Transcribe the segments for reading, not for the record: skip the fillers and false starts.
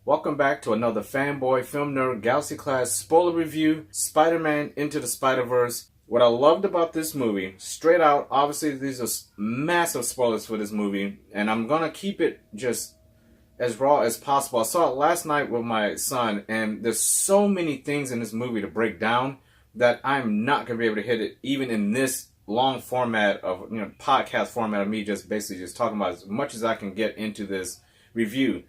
Welcome back to another Fanboy Film Nerd Galaxy Class spoiler review, Spider-Man Into the Spider-Verse. What I loved about this movie, straight out, obviously these are massive spoilers for this movie, and I'm gonna keep it just as raw as possible. I saw it last night with my son, and there's so many things in this movie to break down that I'm not gonna be able to hit it, even in this long format of, podcast format of me just basically just talking about as much as I can get into this review.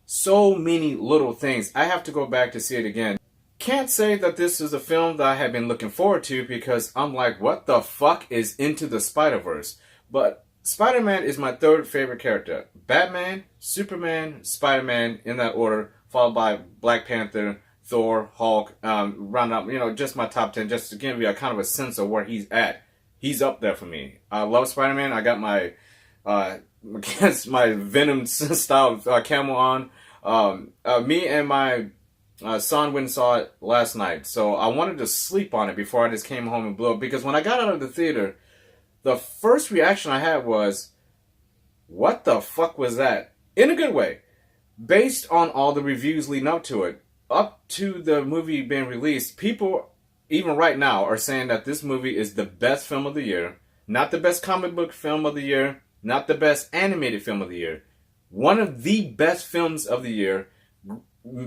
So many little things. I have to go back to see it again. Can't say that this is a film that I have been looking forward to because I'm like, what the fuck is Into the Spider-Verse? But Spider-Man is my third favorite character. Batman, Superman, Spider-Man in that order, followed by Black Panther, Thor, Hulk, round up, just my top 10, just to give you a kind of a sense of where he's at. He's up there for me. I love Spider-Man. I got my Venom style camo on. Me and my son went and saw it last night, so I wanted to sleep on it before I just came home and blew up. Because when I got out of the theater, the first reaction I had was, what the fuck was that? In a good way. Based on all the reviews leading up to it, up to the movie being released, people, even right now, are saying that this movie is the best film of the year. Not the best comic book film of the year. Not the best animated film of the year. One of the best films of the year.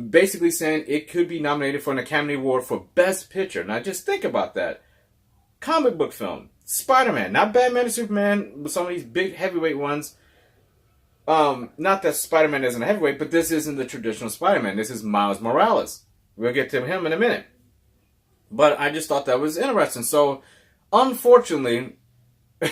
Basically saying it could be nominated for an Academy Award for Best Picture. Now just think about that. Comic book film. Spider-Man. Not Batman and Superman, but some of these big heavyweight ones. Not that Spider-Man isn't a heavyweight, but this isn't the traditional Spider-Man. This is Miles Morales. We'll get to him in a minute. But I just thought that was interesting. So, unfortunately,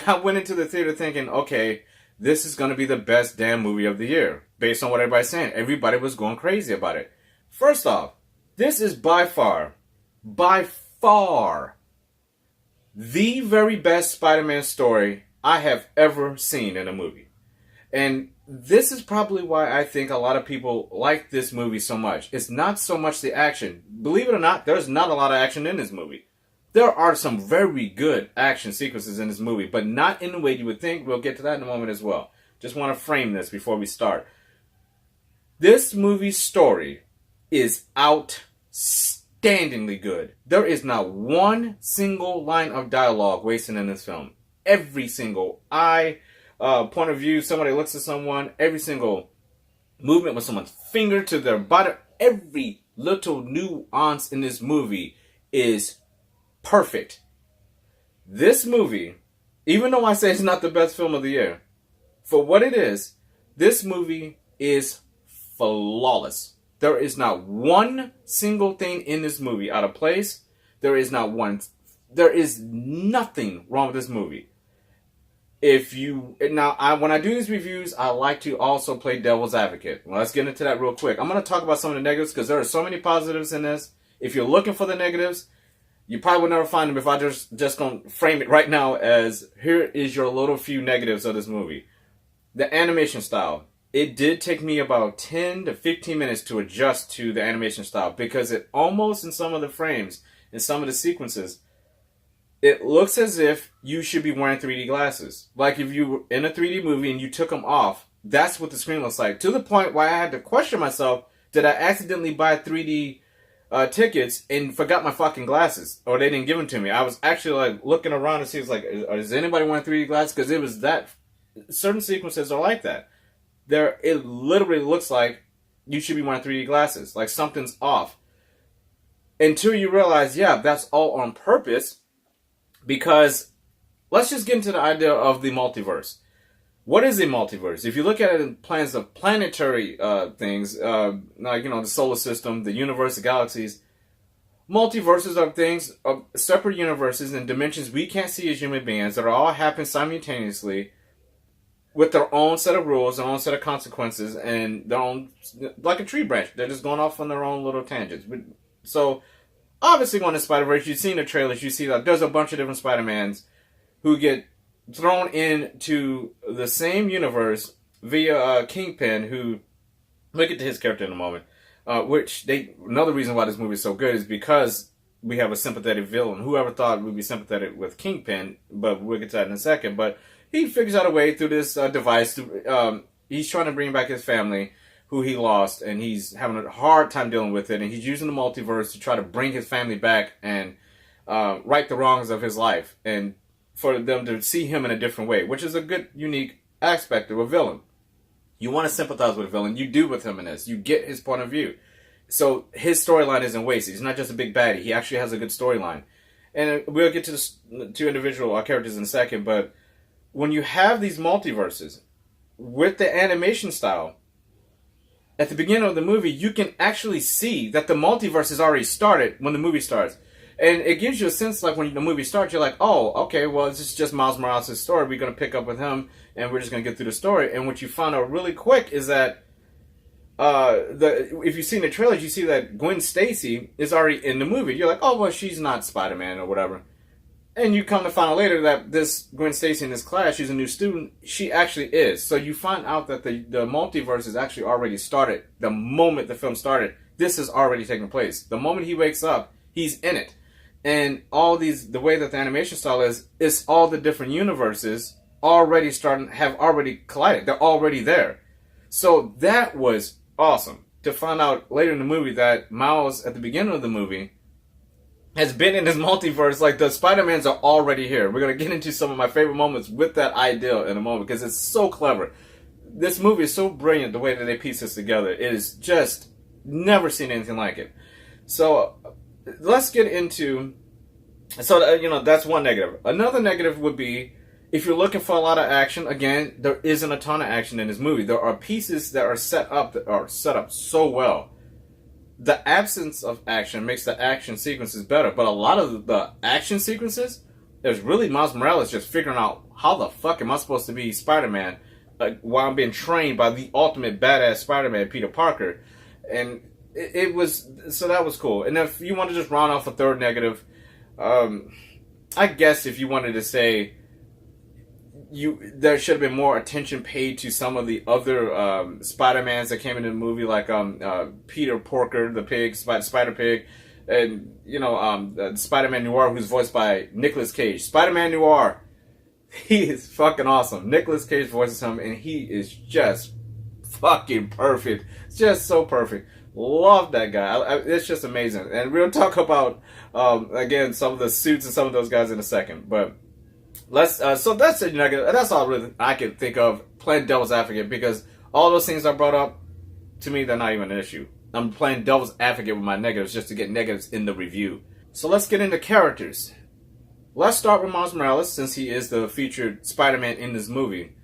I went into the theater thinking, okay, this is going to be the best damn movie of the year. Based on what everybody's saying. Everybody was going crazy about it. First off, this is by far, the very best Spider-Man story I have ever seen in a movie. And this is probably why I think a lot of people like this movie so much. It's not so much the action. Believe it or not, there's not a lot of action in this movie. There are some very good action sequences in this movie, but not in the way you would think. We'll get to that in a moment as well. Just want to frame this before we start. This movie's story is outstandingly good. There is not one single line of dialogue wasted in this film. Every single point of view, somebody looks at someone, every single movement with someone's finger to their body, every little nuance in this movie is perfect. This movie, even though I say it's not the best film of the year, for what it is, this movie is flawless. There is not one single thing in this movie out of place. There is nothing wrong with this movie. When I do these reviews, I like to also play devil's advocate. Well, let's get into that real quick. I'm going to talk about some of the negatives because there are so many positives in this. If you're looking for the negatives, you probably will never find them if I just going to frame it right now as here is your little few negatives of this movie. The animation style. It did take me about 10 to 15 minutes to adjust to the animation style because it almost in some of the frames, in some of the sequences, it looks as if you should be wearing 3D glasses. Like if you were in a 3D movie and you took them off, that's what the screen looks like. To the point where I had to question myself, did I accidentally buy 3D tickets and forgot my fucking glasses? Or they didn't give them to me. I was actually like looking around to see, is anybody wearing 3D glasses? Because it was that, certain sequences are like that. It literally looks like you should be wearing 3D glasses. Like something's off. Until you realize, yeah, that's all on purpose. Because let's just get into the idea of the multiverse. What is a multiverse? If you look at it in plans of planetary things, like, the solar system, the universe, the galaxies, multiverses are things of separate universes and dimensions we can't see as human beings that are all happen simultaneously with their own set of rules, their own set of consequences, and their own, like a tree branch. They're just going off on their own little tangents. So, obviously, going to Spider-Verse, you've seen the trailers, you see that there's a bunch of different Spider-Mans who get thrown into the same universe via Kingpin, who, we'll get to his character in a moment, another reason why this movie is so good is because we have a sympathetic villain. Whoever thought we'd be sympathetic with Kingpin, but we'll get to that in a second, but he figures out a way through this device. He's trying to bring back his family who he lost, and he's having a hard time dealing with it, and he's using the multiverse to try to bring his family back and right the wrongs of his life, and for them to see him in a different way, which is a good, unique aspect of a villain. You want to sympathize with a villain. You do with him in this. You get his point of view. So his storyline isn't wasted. He's not just a big baddie. He actually has a good storyline. And we'll get to the two individual characters in a second, but when you have these multiverses, with the animation style, at the beginning of the movie, you can actually see that the multiverse has already started when the movie starts. And it gives you a sense, like, when the movie starts, you're like, oh, okay, well, this is just Miles Morales' story. We're going to pick up with him, and we're just going to get through the story. And what you find out really quick is that, if you've seen the trailers, you see that Gwen Stacy is already in the movie. You're like, oh, well, she's not Spider-Man or whatever. And you come to find out later that this Gwen Stacy in this class, she's a new student, she actually is. So you find out that the multiverse is actually already started. The moment the film started, this is already taking place. The moment he wakes up, he's in it. And all these, the way that the animation style is, it's all the different universes already have already collided. They're already there. So that was awesome. To find out later in the movie that Miles, at the beginning of the movie, has been in this multiverse. Like, the Spider-Mans are already here. We're going to get into some of my favorite moments with that idea in a moment, because it's so clever. This movie is so brilliant, the way that they piece this together. It is just, never seen anything like it. So, let's get into, that's one negative. Another negative would be, if you're looking for a lot of action, again, there isn't a ton of action in this movie. There are pieces that are set up so well. The absence of action makes the action sequences better, but a lot of the action sequences, there's really Miles Morales just figuring out, how the fuck am I supposed to be Spider-Man while I'm being trained by the ultimate badass Spider-Man, Peter Parker. And it was, so that was cool. And if you want to just round off a third negative, I guess if you wanted to say, there should have been more attention paid to some of the other Spider-Mans that came into the movie, like Peter Porker, the pig, Spider-Pig, and Spider-Man Noir, who's voiced by Nicolas Cage. Spider-Man Noir, he is fucking awesome. Nicolas Cage voices him, and he is just fucking perfect. Just so perfect. Love that guy. It's just amazing. And we'll talk about again some of the suits and some of those guys in a second, but. So that's a negative. That's all really I can think of, playing devil's advocate, because all those things I brought up, to me, they're not even an issue. I'm playing devil's advocate with my negatives just to get negatives in the review. So let's get into characters. Let's start with Miles Morales, since he is the featured Spider-Man in this movie.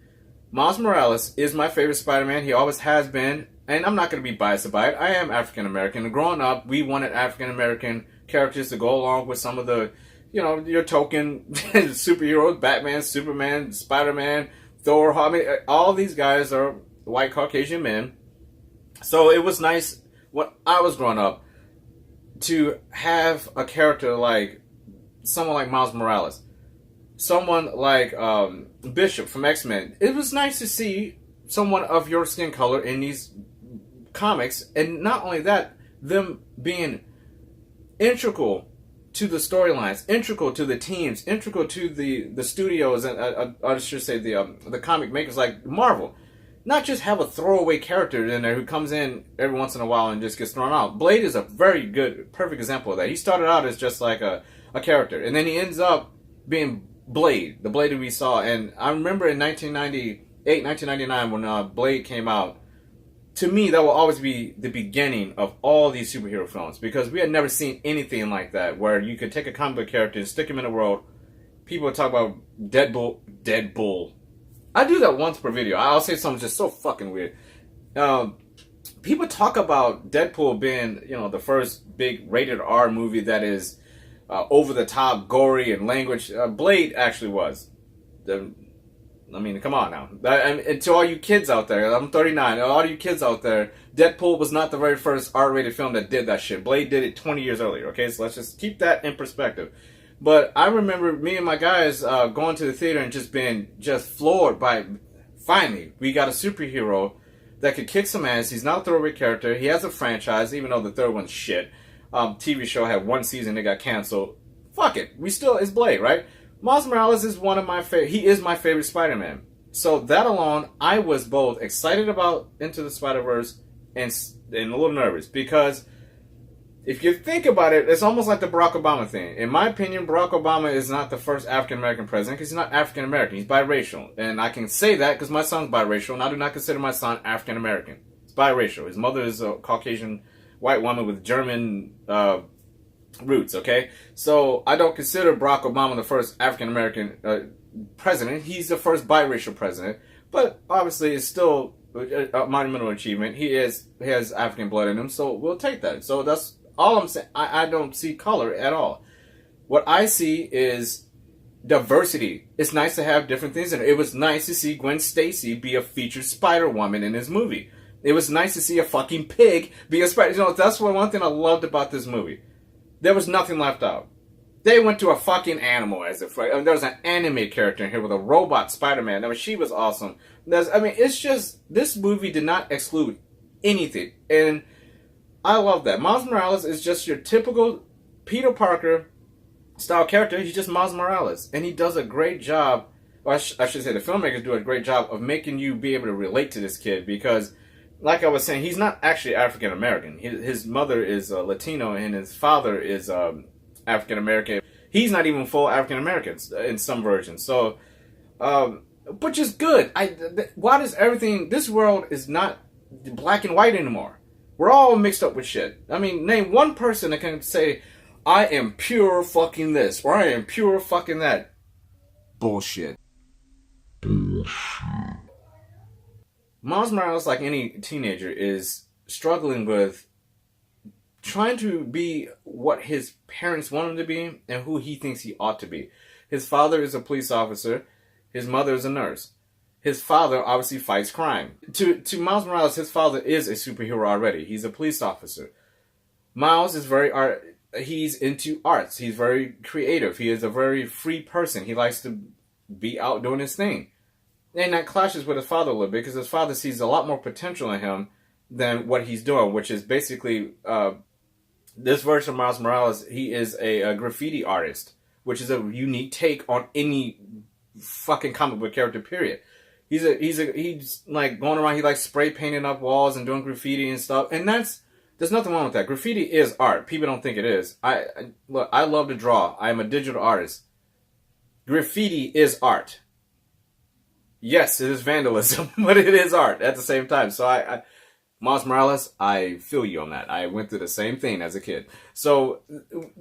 Miles Morales is my favorite Spider-Man. He always has been, and I'm not going to be biased by it. I am African American, and growing up, we wanted African American characters to go along with some of the, your token superheroes, Batman, Superman, Spider-Man, Thor. I mean, all these guys are white Caucasian men. So it was nice when I was growing up to have a character like someone like Miles Morales, someone like Bishop from X-Men. It was nice to see someone of your skin color in these comics, and not only that, them being integral to the storylines, integral to the teams, integral to the studios, and I should say the comic makers like Marvel. Not just have a throwaway character in there who comes in every once in a while and just gets thrown out. Blade is a very good, perfect example of that. He started out as just like a character, and then he ends up being Blade, the Blade that we saw. And I remember in 1998, 1999, when Blade came out, to me, that will always be the beginning of all these superhero films, because we had never seen anything like that, where you could take a comic book character and stick him in a world. People would talk about Deadpool. I do that once per video. I'll say something just so fucking weird. People talk about Deadpool being, the first big rated R movie that is over the top, gory, and language. Blade actually was. Come on now. And to all you kids out there, I'm 39, all you kids out there, Deadpool was not the very first R-rated film that did that shit. Blade did it 20 years earlier, okay? So let's just keep that in perspective. But I remember me and my guys going to the theater and just being floored by, finally, we got a superhero that could kick some ass. He's not a throwaway character. He has a franchise, even though the third one's shit. TV show had one season, it got canceled. Fuck it. It's Blade, right? Miles Morales is one of my favorite. He is my favorite Spider-Man. So that alone, I was both excited about Into the Spider-Verse and a little nervous because if you think about it, it's almost like the Barack Obama thing. In my opinion, Barack Obama is not the first African-American president because he's not African-American. He's biracial. And I can say that because my son's biracial, and I do not consider my son African-American. He's biracial. His mother is a Caucasian white woman with German roots, okay? So I don't consider Barack Obama the first African-American president. He's the first biracial president. But obviously, it's still a monumental achievement. He has African blood in him, so we'll take that. So that's all I'm saying. I don't see color at all. What I see is diversity. It's nice to have different things in it. It was nice to see Gwen Stacy be a featured Spider-Woman in this movie. It was nice to see a fucking pig be a Spider. You know, that's one thing I loved about this movie. There was nothing left out. They went to a fucking animal as if there was an anime character in here with a robot Spider-Man. I mean, she was awesome. It's just this movie did not exclude anything, and I love that. Miles Morales is just your typical Peter Parker style character. He's just Miles Morales, and he does a great job. Or I should say, the filmmakers do a great job of making you be able to relate to this kid because, like I was saying, he's not actually African American. His mother is Latino, and his father is African American. He's not even full African American in some versions. So, but just good. Why does everything? This world is not black and white anymore. We're all mixed up with shit. I mean, name one person that can say, I am pure fucking this, or I am pure fucking that. Bullshit. Miles Morales, like any teenager, is struggling with trying to be what his parents want him to be and who he thinks he ought to be. His father is a police officer. His mother is a nurse. His father obviously fights crime. To Miles Morales, his father is a superhero already. He's a police officer. Miles is he's into arts. He's very creative. He is a very free person. He likes to be out doing his thing. And that clashes with his father a little bit because his father sees a lot more potential in him than what he's doing, which is basically this version of Miles Morales. He is a graffiti artist, which is a unique take on any fucking comic book character, period. He's like going around, he likes spray painting up walls and doing graffiti and stuff. And there's nothing wrong with that. Graffiti is art. People don't think it is. Look, I love to draw. I am a digital artist. Graffiti is art. Yes, it is vandalism, but it is art at the same time. So Miles Morales, I feel you on that. I went through the same thing as a kid. So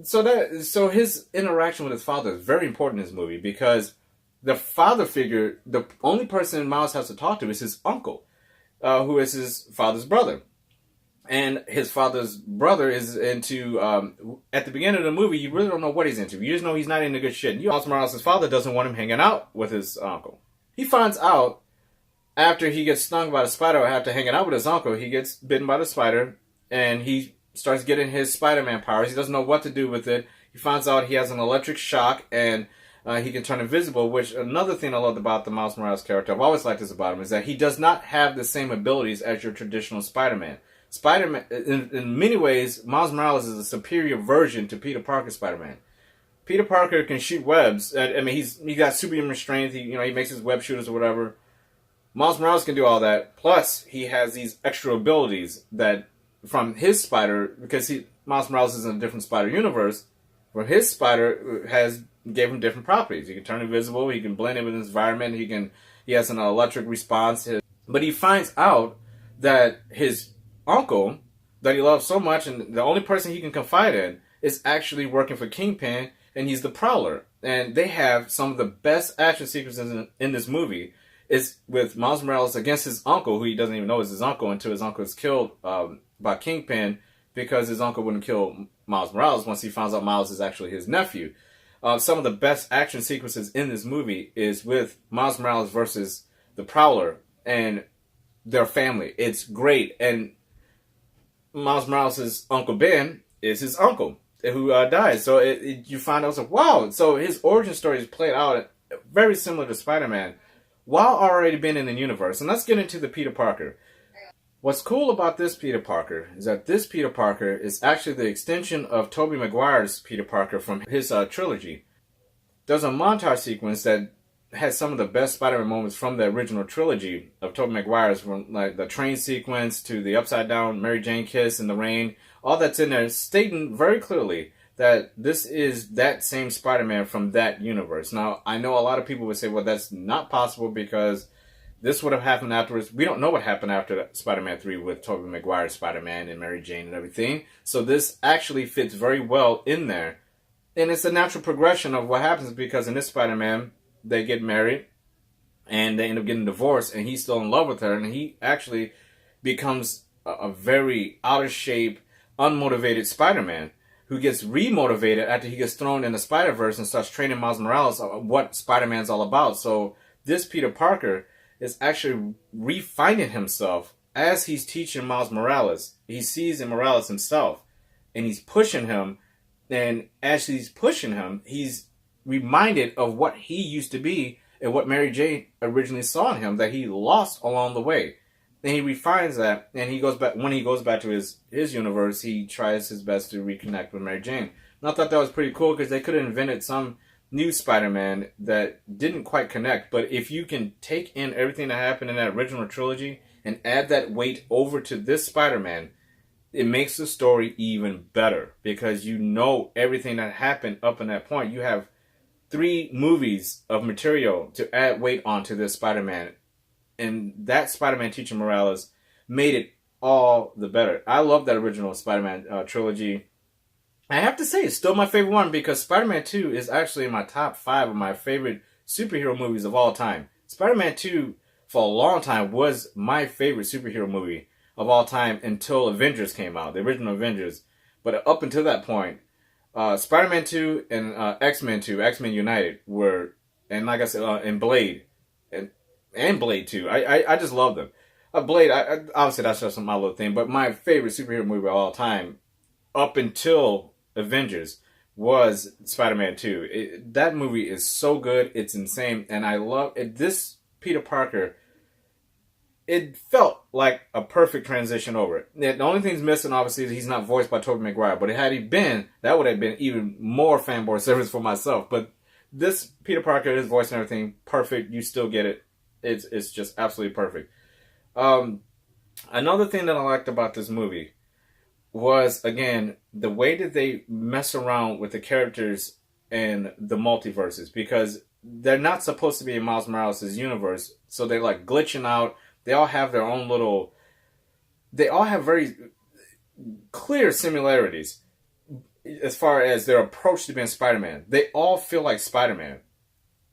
his interaction with his father is very important in this movie because the father figure, the only person Miles has to talk to is his uncle, who is his father's brother. And his father's brother is into, at the beginning of the movie, you really don't know what he's into. You just know he's not into good shit. Miles Morales' father doesn't want him hanging out with his uncle. He finds out after he gets stung by the spider, or after hanging out with his uncle, he gets bitten by the spider, and he starts getting his Spider-Man powers. He doesn't know what to do with it. He finds out he has an electric shock, and he can turn invisible, which another thing I loved about the Miles Morales character, I've always liked this about him, is that he does not have the same abilities as your traditional Spider-Man. Spider-Man, in many ways, Miles Morales is a superior version to Peter Parker's Spider-Man. Peter Parker can shoot webs. I mean, he got superhuman strength. He makes his web shooters or whatever. Miles Morales can do all that. Plus, he has these extra abilities that from his spider, because Miles Morales is in a different spider universe. From his spider gave him different properties. He can turn invisible. He can blend in with his environment. He has an electric response. But he finds out that his uncle that he loves so much, and the only person he can confide in, is actually working for Kingpin, and he's the Prowler. And they have some of the best action sequences in this movie. It's with Miles Morales against his uncle, who he doesn't even know is his uncle until his uncle is killed by Kingpin, because his uncle wouldn't kill Miles Morales once he finds out Miles is actually his nephew. Some of the best action sequences in this movie is with Miles Morales versus the Prowler and their family. It's great. And Miles Morales' Uncle Ben is his uncle who dies. So you find out, like, wow. So his origin story is played out very similar to Spider-Man while already being in the universe. And let's get into the Peter Parker. What's cool about this Peter Parker is that this Peter Parker is actually the extension of Tobey Maguire's Peter Parker from his trilogy. There's a montage sequence that has some of the best Spider-Man moments from the original trilogy of Tobey Maguire's, from like the train sequence to the upside down Mary Jane kiss in the rain. All that's in there, stating very clearly that this is that same Spider-Man from that universe. Now, I know a lot of people would say, well, that's not possible because this would have happened afterwards. We don't know what happened after Spider-Man 3 with Tobey Maguire's Spider-Man and Mary Jane and everything. So this actually fits very well in there. And it's a natural progression of what happens because in this Spider-Man, they get married and they end up getting divorced and he's still in love with her and he actually becomes a very out of shape, unmotivated Spider-Man who gets remotivated after he gets thrown in the Spider-Verse and starts training Miles Morales on what Spider-Man's all about. So this Peter Parker is actually refining himself as he's teaching Miles Morales. He sees in Morales himself and he's pushing him, and as he's pushing him, he's reminded of what he used to be and what Mary Jane originally saw in him that he lost along the way. And he refines that, and he goes back. When he goes back to his universe, he tries his best to reconnect with Mary Jane. And I thought that was pretty cool because they could have invented some new Spider-Man that didn't quite connect. But if you can take in everything that happened in that original trilogy and add that weight over to this Spider-Man, it makes the story even better because you know everything that happened up in that point. You have 3 movies of material to add weight onto this Spider-Man. And that Spider-Man teaching Morales made it all the better. I love that original Spider-Man trilogy. I have to say, it's still my favorite one because Spider-Man 2 is actually in my top 5 of my favorite superhero movies of all time. Spider-Man 2, for a long time, was my favorite superhero movie of all time until Avengers came out, the original Avengers. But up until that point, Spider-Man 2 and X-Men 2, X-Men United were, and like I said, and Blade, and Blade 2. I just love them. Blade, obviously that's just my little thing, but my favorite superhero movie of all time, up until Avengers, was Spider-Man 2. That movie is so good, it's insane, and I love it. This Peter Parker, it felt like a perfect transition over. The only thing he's missing, obviously, is he's not voiced by Tobey Maguire, but had he been, that would have been even more fanboy service for myself. But this Peter Parker, his voice and everything, perfect. You still get it. It's just absolutely perfect. Another thing that I liked about this movie was, again, the way that they mess around with the characters in the multiverses, because they're not supposed to be in Miles Morales' universe, so they're like glitching out. They all have their own little... They all have very clear similarities as far as their approach to being Spider-Man. They all feel like Spider-Man,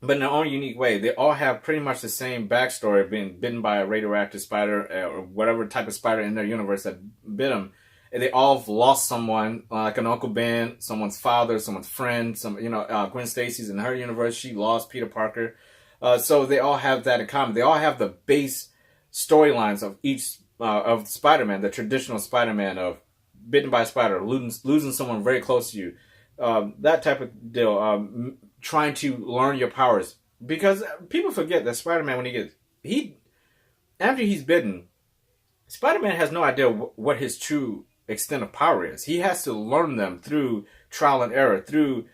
but in their own unique way. They all have pretty much the same backstory of being bitten by a radioactive spider or whatever type of spider in their universe that bit them. And they all have lost someone, like an Uncle Ben, someone's father, someone's friend. Gwen Stacy's in her universe. She lost Peter Parker. So they all have that in common. They all have the base storylines of each of Spider-Man, the traditional Spider-Man of bitten by a spider, losing someone very close to you, that type of deal. Trying to learn your powers, because people forget that Spider-Man, when after he's bitten, Spider-Man has no idea what his true extent of power is. He has to learn them through trial and error, through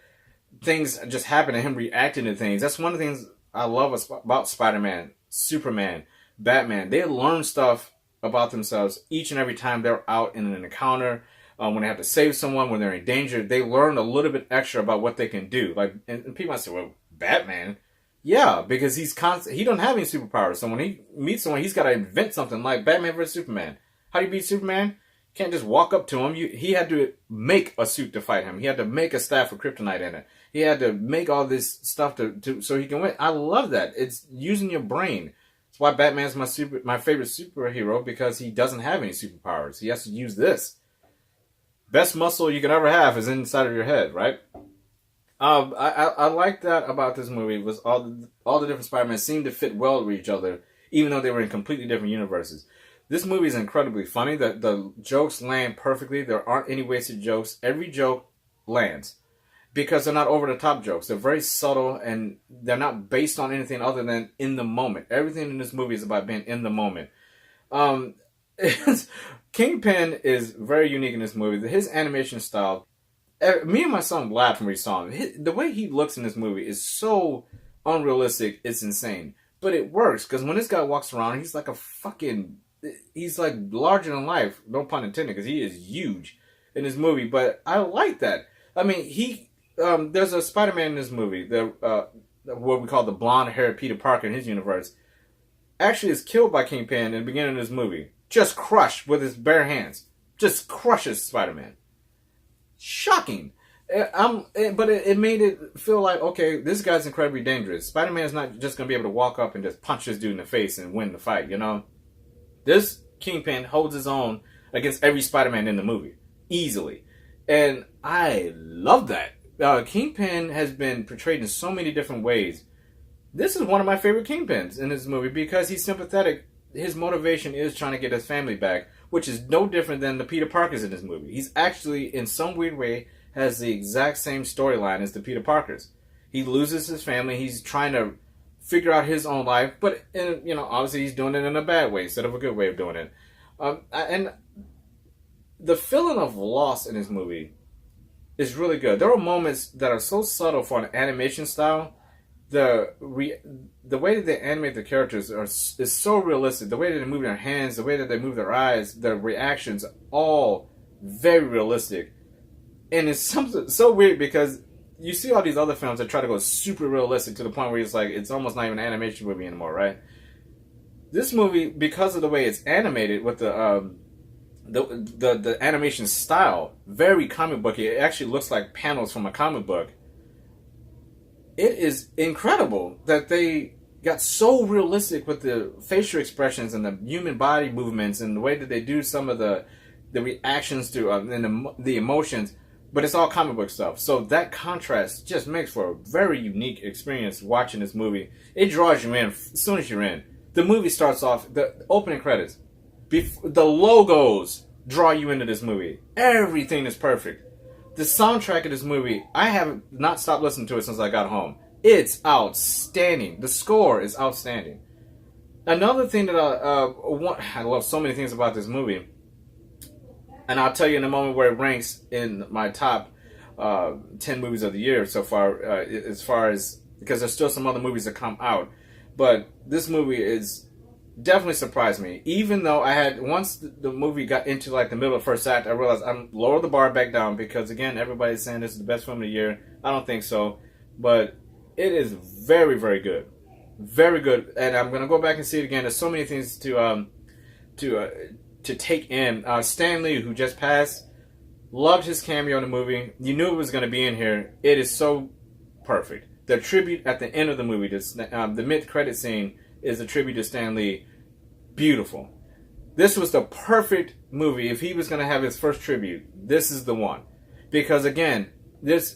things just happen to him reacting to things. That's one of the things I love about Spider-Man, Superman, Batman. They learn stuff about themselves each and every time they're out in an encounter. When they have to save someone, when they're in danger, they learn a little bit extra about what they can do. Like, and people might say, well, Batman? Yeah, because he don't have any superpowers. So when he meets someone, he's got to invent something like Batman vs. Superman. How do you beat Superman? You can't just walk up to him. He had to make a suit to fight him. He had to make a staff with kryptonite in it. He had to make all this stuff so he can win. I love that. It's using your brain. That's why Batman's my favorite superhero, because he doesn't have any superpowers. He has to use this. Best muscle you can ever have is inside of your head, right? I like that about this movie, was all the different Spider-Men seemed to fit well with each other, even though they were in completely different universes. This movie is incredibly funny. The jokes land perfectly. There aren't any wasted jokes. Every joke lands because they're not over-the-top jokes. They're very subtle, and they're not based on anything other than in the moment. Everything in this movie is about being in the moment. Kingpin is very unique in this movie. His animation style, me and my son laughed when we saw him. The way he looks in this movie is so unrealistic. It's insane. But it works, because when this guy walks around, he's like a fucking... He's like larger than life. No pun intended, because he is huge in this movie. But I like that. I mean, there's a Spider-Man in this movie, what we call the blonde-haired Peter Parker in his universe, actually is killed by Kingpin in the beginning of this movie. Just crushed with his bare hands. Just crushes Spider-Man. Shocking. But it made it feel like, okay, this guy's incredibly dangerous. Spider-Man's not just going to be able to walk up and just punch this dude in the face and win the fight, you know? This Kingpin holds his own against every Spider-Man in the movie. Easily. And I love that. Kingpin has been portrayed in so many different ways. This is one of my favorite Kingpins in this movie because he's sympathetic. His motivation is trying to get his family back, which is no different than the Peter Parkers in this movie. He's actually, in some weird way, has the exact same storyline as the Peter Parkers. He loses his family. He's trying to figure out his own life, but obviously he's doing it in a bad way instead of a good way of doing it. And the feeling of loss in this movie is really good. There are moments that are so subtle for an animation style. The way that they animate the characters is so realistic. The way that they move their hands, the way that they move their eyes, their reactions, all very realistic. And it's something so weird because you see all these other films that try to go super realistic to the point where it's like it's almost not even an animation movie anymore, right? This movie, because of the way it's animated with the animation style, very comic booky. It actually looks like panels from a comic book. It is incredible that they got so realistic with the facial expressions and the human body movements and the way that they do some of the reactions to and the emotions, but it's all comic book stuff. So that contrast just makes for a very unique experience watching this movie. It draws you in as soon as you're in. The movie starts off, the opening credits, the logos draw you into this movie. Everything is perfect. The soundtrack of this movie, I have not stopped listening to it since I got home. It's outstanding. The score is outstanding. Another thing that I love so many things about this movie, and I'll tell you in a moment where it ranks in my top 10 movies of the year so far, because there's still some other movies that come out. But this movie is definitely surprised me. Even though once the movie got into like the middle of the first act, I realized I'm lower the bar back down because again, everybody's saying this is the best film of the year. I don't think so, but it is very, very good, very good. And I'm gonna go back and see it again. There's so many things to take in. Stan Lee, who just passed, loved his cameo in the movie. You knew it was gonna be in here. It is so perfect. The tribute at the end of the movie, the mid-credit scene, is a tribute to Stan Lee. Beautiful. This was the perfect movie. If he was going to have his first tribute, this is the one. Because again,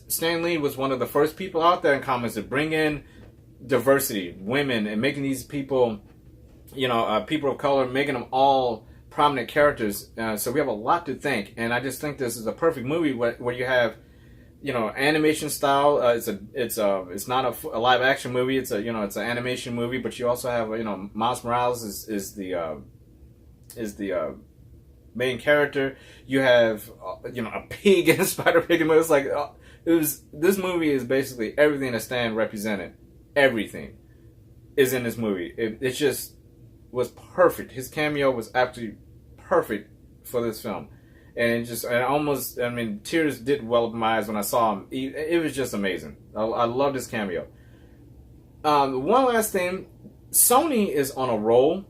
Stan Lee was one of the first people out there in comics to bring in diversity, women, and making these people, people of color, making them all prominent characters. So we have a lot to thank. And I just think this is a perfect movie where you have, animation style. It's not a live action movie. It's an animation movie. But you also have Miles Morales is the main character. You have a pig in Spider-Pig. It's like this movie is basically everything that Stan represented. Everything is in this movie. It just was perfect. His cameo was absolutely perfect for this film. And tears did well up in my eyes when I saw him. It was just amazing. I loved his cameo. One last thing. Sony is on a roll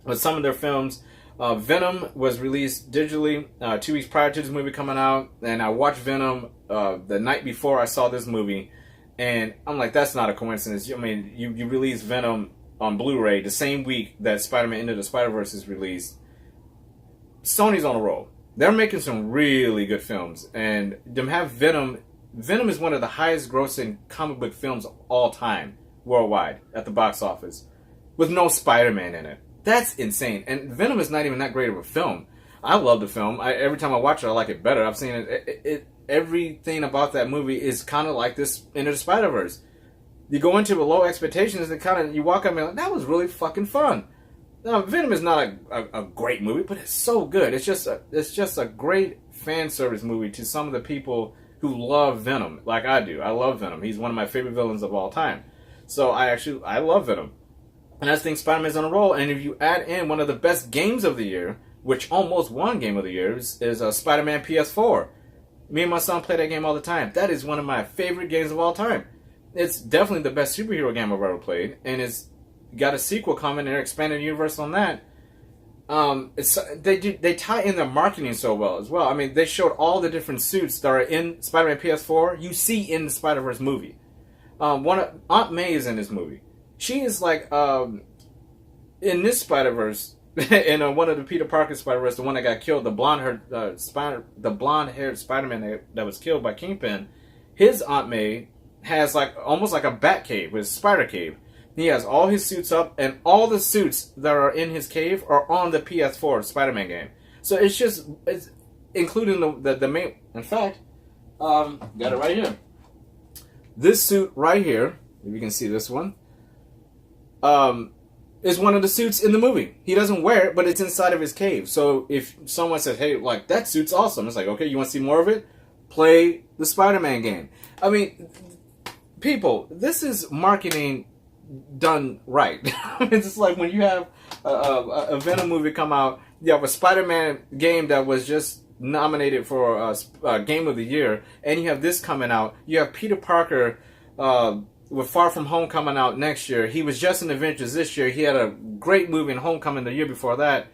with some of their films. Venom was released digitally 2 weeks prior to this movie coming out. And I watched Venom the night before I saw this movie. And I'm like, that's not a coincidence. I mean, you released Venom on Blu-ray the same week that Spider-Man Into the Spider-Verse is released. Sony's on a roll. They're making some really good films, and them have Venom. Venom is one of the highest grossing comic book films of all time worldwide at the box office, with no Spider-Man in it. That's insane. And Venom is not even that great of a film. I love the film. Every time I watch it, I like it better. I've seen it. Everything about that movie is kind of like this Into the Spider-Verse. You go into with low expectations, and you walk up and you're like, that was really fucking fun. Now, Venom is not a great movie, but it's so good. It's just a great fan service movie to some of the people who love Venom, like I do. I love Venom. He's one of my favorite villains of all time. So I love Venom. And I just think Spider-Man's on a roll. And if you add in one of the best games of the year, which almost won Game of the Year, is Spider-Man PS4. Me and my son play that game all the time. That is one of my favorite games of all time. It's definitely the best superhero game I've ever played. And it's got a sequel coming, and they're expanding the universe on that. They tie in their marketing so well as well. I mean, they showed all the different suits that are in Spider-Man PS4. You see in the Spider-Verse movie. Aunt May is in this movie. She is like in this Spider-Verse, in one of the Peter Parker Spider-Verse, the one that got killed, the blonde-haired Spider-Man that was killed by Kingpin. His Aunt May has like almost like a bat cave with a spider cave. He has all his suits up, and all the suits that are in his cave are on the PS4 Spider-Man game. So it's including the main. In fact, got it right here. This suit right here, if you can see this one, is one of the suits in the movie. He doesn't wear it, but it's inside of his cave. So if someone says, "Hey, like that suit's awesome," it's like, okay, you want to see more of it? Play the Spider-Man game. I mean, people, this is marketing done right. It's just like when you have a Venom movie come out, you have a Spider-Man game that was just nominated for Game of the Year, and you have this coming out. You have Peter Parker with Far From Home coming out next year. He was just in Avengers this year. He had a great movie in Homecoming the year before that.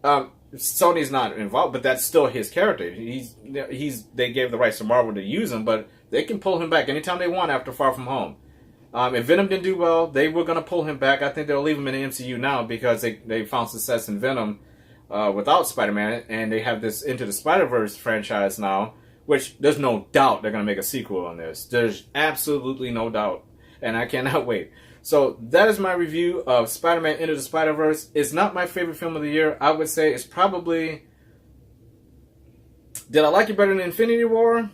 Sony's not involved, but that's still his character. They gave the rights to Marvel to use him, but they can pull him back anytime they want after Far From Home. If Venom didn't do well, they were going to pull him back. I think they'll leave him in the MCU now because they found success in Venom without Spider-Man, and they have this Into the Spider-Verse franchise now, which there's no doubt they're going to make a sequel on this. There's absolutely no doubt, and I cannot wait. So that is my review of Spider-Man Into the Spider-Verse. It's not my favorite film of the year. I would say it's probably... Did I like it better than Infinity War?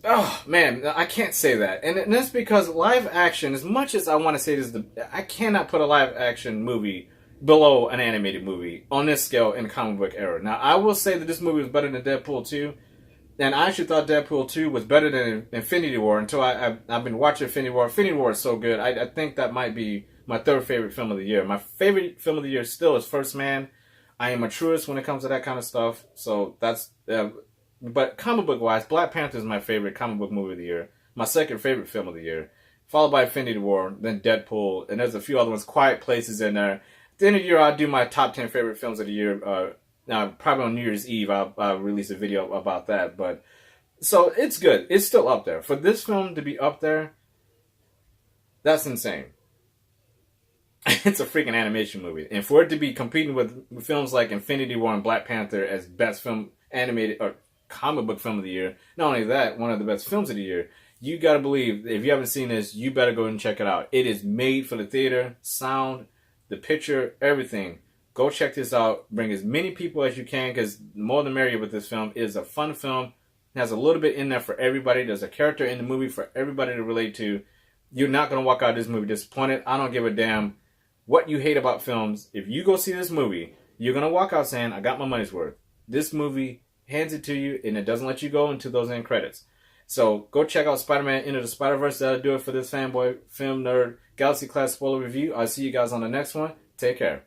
Oh, man, I can't say that. And that's because live action, as much as I want to say this, I cannot put a live action movie below an animated movie on this scale in the comic book era. Now, I will say that this movie was better than Deadpool 2. And I actually thought Deadpool 2 was better than Infinity War until I've been watching Infinity War. Infinity War is so good. I think that might be my third favorite film of the year. My favorite film of the year still is First Man. I am a truist when it comes to that kind of stuff. So that's... But comic book wise, Black Panther is my favorite comic book movie of the year. My second favorite film of the year. Followed by Infinity War, then Deadpool, and there's a few other ones, Quiet Places in there. At the end of the year, I'll do my top 10 favorite films of the year. Now, probably on New Year's Eve, I'll release a video about that. But so it's good. It's still up there. For this film to be up there, that's insane. It's a freaking animation movie. And for it to be competing with films like Infinity War and Black Panther as best film animated or comic book film of the year, not only that, one of the best films of the year, you gotta believe, if you haven't seen this, you better go and check it out. It is made for the theater, sound, the picture, everything. Go check this out. Bring as many people as you can, because the more the merrier with this film. It is a fun film. It has a little bit in there for everybody. There's a character in the movie for everybody to relate to. You're not going to walk out of this movie disappointed. I don't give a damn what you hate about films. If you go see this movie, you're going to walk out saying, I got my money's worth. This movie hands it to you, and it doesn't let you go into those end credits. So go check out Spider-Man Into the Spider-Verse. That'll do it for this Fanboy Film Nerd Galaxy Class spoiler review. I'll see you guys on the next one. Take care.